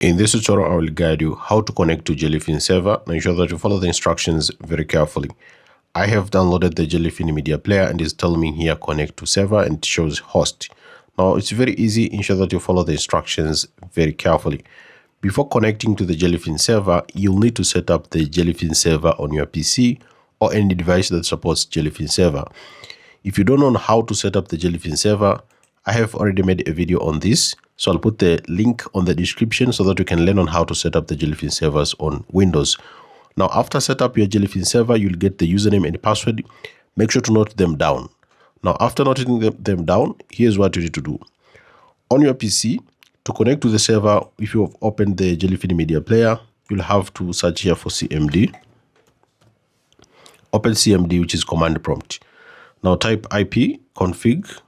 In this tutorial, I will guide you how to connect to Jellyfin server. Now ensure that you follow the instructions very carefully. I have downloaded the Jellyfin media player and it's telling me here connect to server and it shows host. Now it's very easy. Ensure that you follow the instructions very carefully. Before connecting to the Jellyfin server, you'll need to set up the Jellyfin server on your PC or any device that supports Jellyfin server. If you don't know how to set up the Jellyfin server, I have already made a video on this. So I'll put the link on the description so that you can learn on how to set up the Jellyfin servers on Windows. Now, after set up your Jellyfin server, you'll get the username and password. Make sure to note them down. Now, after noting them down, here's what you need to do. On your PC, to connect to the server, if you have opened the Jellyfin media player, you'll have to search here for CMD. Open CMD, which is command prompt. Now type IP config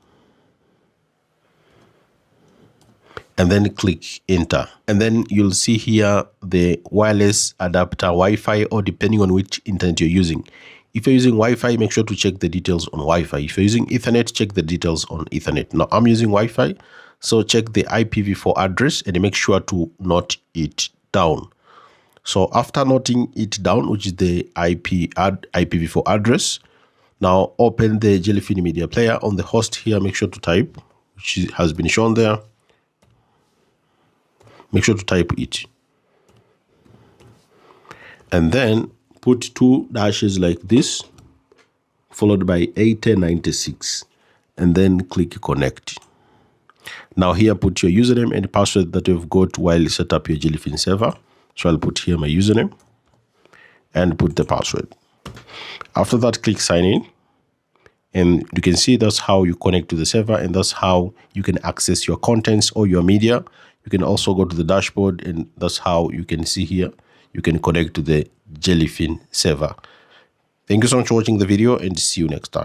and then click enter. And then you'll see here the wireless adapter Wi-Fi, or depending on which internet you're using. If you're using Wi-Fi, make sure to check the details on Wi-Fi. If you're using Ethernet, check the details on Ethernet. Now I'm using Wi-Fi, so check the IPv4 address and make sure to note it down. So after noting it down, which is the IPv4 address, now open the Jellyfin media player. On the host here, make sure to type, which has been shown there. Make sure to type it. And then put 2 dashes like this, followed by 8096. And then click connect. Now here, put your username and password that you've got while you set up your Jellyfin server. So I'll put here my username and put the password. After that, click sign in. And you can see that's how you connect to the server, and that's how you can access your contents or your media. You can also go to the dashboard, and that's how you can see here you can connect to the Jellyfin server. Thank you so much for watching the video, and see you next time.